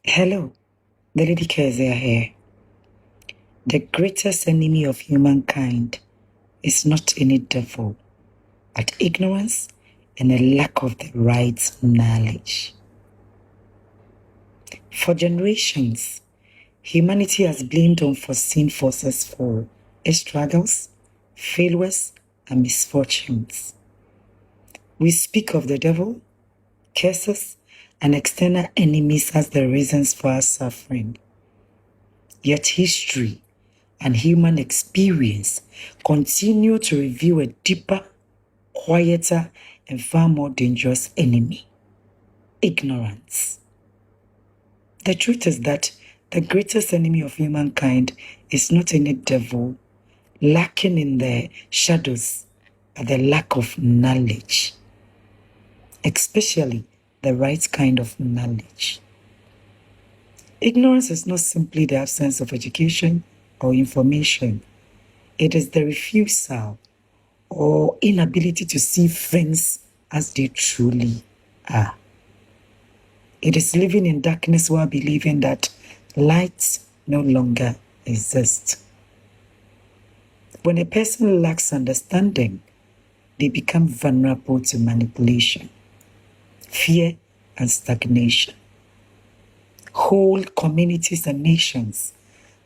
Hello, TheLadyKeziah here. The greatest enemy of humankind is not any devil, but ignorance and a lack of the right knowledge. For generations, humanity has blamed unforeseen forces for its struggles, failures, and misfortunes. We speak of the devil, curses, and external enemies as the reasons for our suffering. Yet history and human experience continue to reveal a deeper, quieter, and far more dangerous enemy: ignorance. The truth is that the greatest enemy of humankind is not any devil lacking in the shadows, but the lack of knowledge, especially the right kind of knowledge. Ignorance is not simply the absence of education or information. It is the refusal or inability to see things as they truly are. It is living in darkness while believing that light no longer exists. When a person lacks understanding, they become vulnerable to manipulation, fear, and stagnation. Whole communities and nations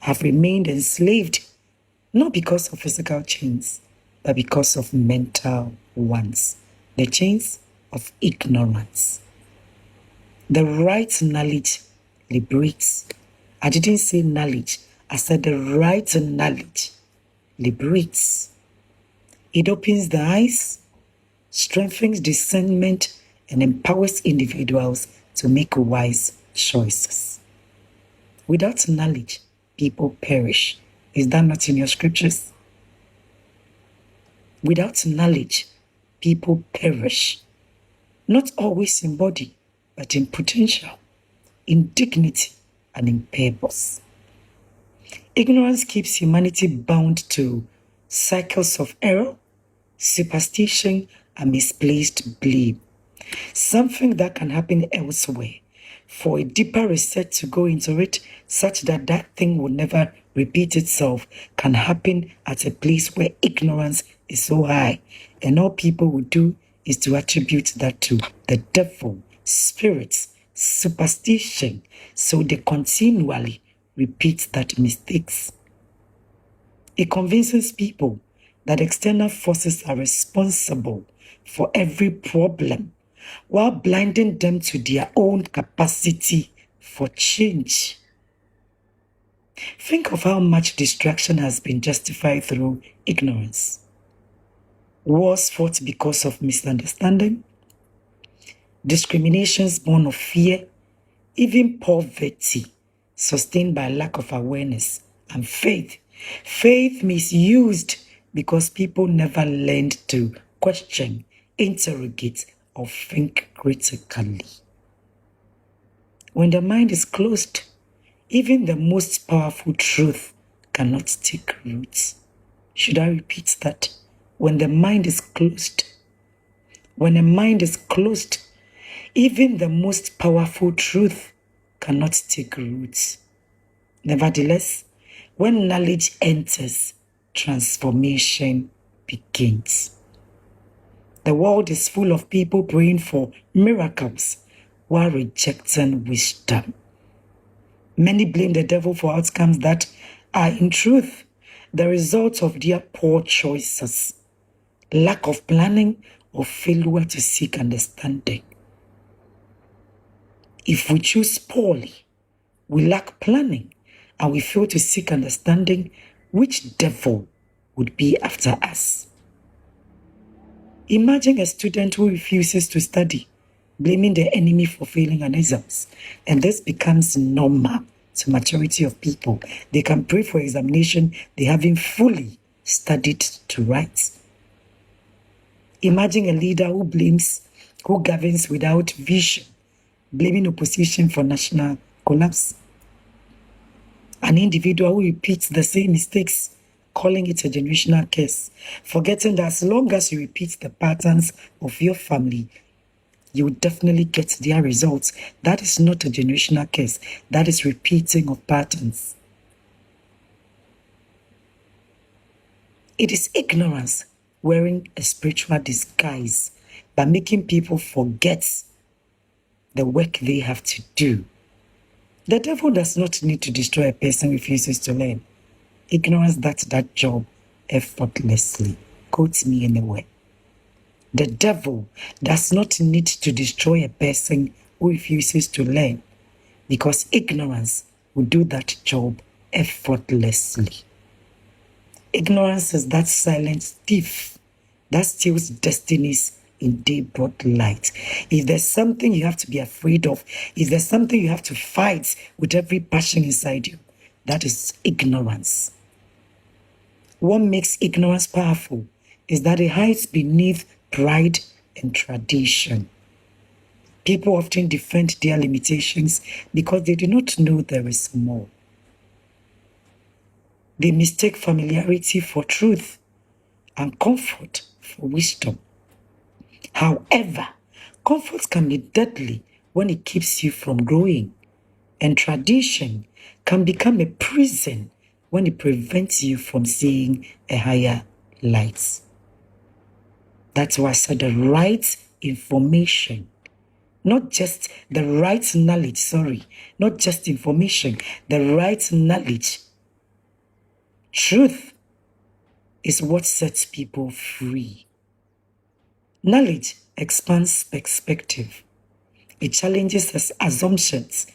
have remained enslaved, not because of physical chains, but because of mental ones, the chains of ignorance. The right knowledge liberates. I didn't say knowledge, I said the right knowledge liberates. It opens the eyes, strengthens discernment, and empowers individuals to make wise choices. Without knowledge, people perish. Is that not in your scriptures? Without knowledge, people perish. Not always in body, but in potential, in dignity, and in purpose. Ignorance keeps humanity bound to cycles of error, superstition, and misplaced blame. Something that can happen elsewhere. For a deeper reset to go into it, such that that thing will never repeat itself, can happen at a place where ignorance is so high, and all people will do is to attribute that to the devil, spirits, superstition, so they continually repeat that mistakes. It convinces people that external forces are responsible for every problem, while blinding them to their own capacity for change. Think of how much distraction has been justified through ignorance. Wars fought because of misunderstanding, discriminations born of fear, even poverty sustained by lack of awareness, and faith. Faith misused because people never learned to question, interrogate, or think critically. When the mind is closed, even the most powerful truth cannot take root. Should I repeat that? When the mind is closed, even the most powerful truth cannot take root. Nevertheless, when knowledge enters, transformation begins. The world is full of people praying for miracles while rejecting wisdom. Many blame the devil for outcomes that are, in truth, the result of their poor choices, lack of planning, or failure to seek understanding. If we choose poorly, we lack planning, and we fail to seek understanding, which devil would be after us? Imagine a student who refuses to study, blaming the enemy for failing an exams, and this becomes normal to majority of people. They can pray for examination they haven't fully studied to write. Imagine a leader who governs without vision, blaming opposition for national collapse. An individual who repeats the same mistakes, calling it a generational curse, forgetting that as long as you repeat the patterns of your family, you will definitely get their results. That is not a generational curse. That is repeating of patterns. It is ignorance wearing a spiritual disguise by making people forget the work they have to do. The devil does not need to destroy a person who refuses to learn. Ignorance does that job effortlessly. Quote me anywhere. The devil does not need to destroy a person who refuses to learn, because ignorance will do that job effortlessly. Ignorance is that silent thief that steals destinies in day brought light. If there's something you have to be afraid of, if there's something you have to fight with every passion inside you, that is ignorance. What makes ignorance powerful is that it hides beneath pride and tradition. People often defend their limitations because they do not know there is more. They mistake familiarity for truth and comfort for wisdom. However, comfort can be deadly when it keeps you from growing, and tradition can become a prison when it prevents you from seeing a higher light. That's why I said the right information, not just the right knowledge, not just information, the right knowledge. Truth is what sets people free. Knowledge expands perspective. It challenges assumptions.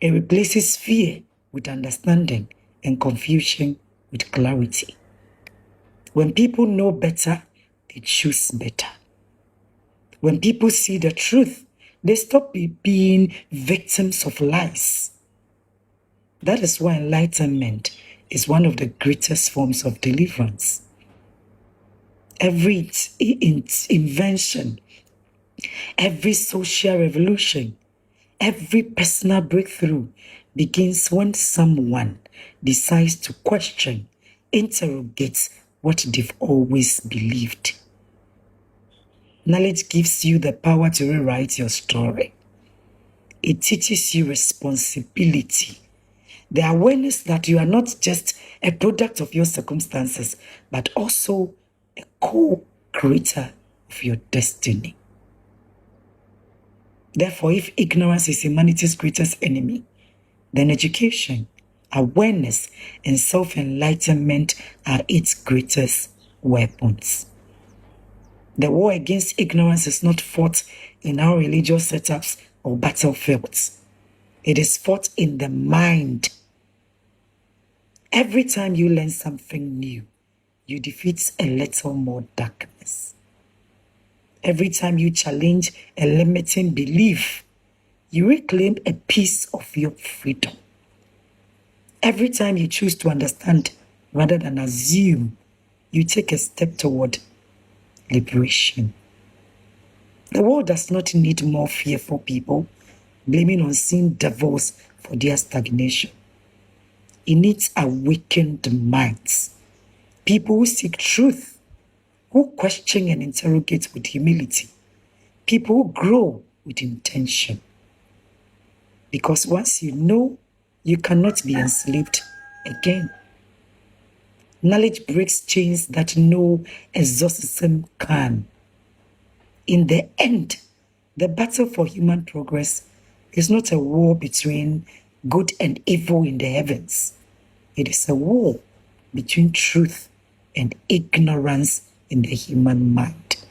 It replaces fear with understanding and confusion with clarity. When people know better, they choose better. When people see the truth, they stop being victims of lies. That is why enlightenment is one of the greatest forms of deliverance. Every invention, every social revolution, every personal breakthrough begins when someone decides to question, interrogate what they've always believed. Knowledge gives you the power to rewrite your story. It teaches you responsibility, the awareness that you are not just a product of your circumstances, but also a co-creator of your destiny. Therefore, if ignorance is humanity's greatest enemy, then education, awareness, and self-enlightenment are its greatest weapons. The war against ignorance is not fought in our religious setups or battlefields. It is fought in the mind. Every time you learn something new, you defeat a little more darkness. Every time you challenge a limiting belief, you reclaim a piece of your freedom. Every time you choose to understand rather than assume, you take a step toward liberation. The world does not need more fearful people blaming unseen devils for their stagnation. It needs awakened minds, people who seek truth, who question and interrogate with humility, people who grow with intention. Because once you know, you cannot be enslaved again. Knowledge breaks chains that no exorcism can. In the end, the battle for human progress is not a war between good and evil in the heavens. It is a war between truth and ignorance in the human mind.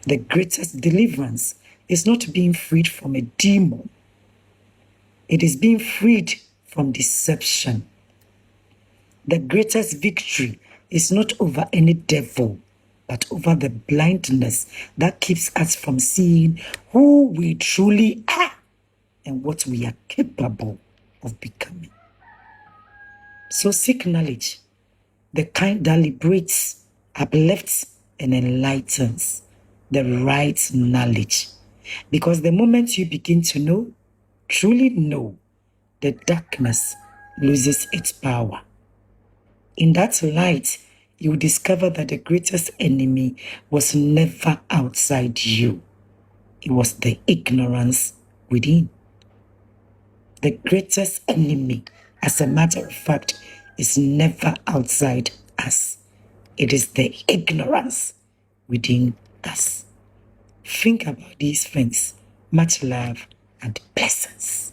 The greatest deliverance is not being freed from a demon. It is being freed from deception. The greatest victory is not over any devil, but over the blindness that keeps us from seeing who we truly are and what we are capable of becoming. So seek knowledge, the kind that liberates, uplifts, and enlightens, the right knowledge. Because the moment you begin to know, truly know, the darkness loses its power. In that light, you will discover that the greatest enemy was never outside you. It was the ignorance within. The greatest enemy, as a matter of fact, is never outside us. It is the ignorance within us. Think about these things. Much love and blessings.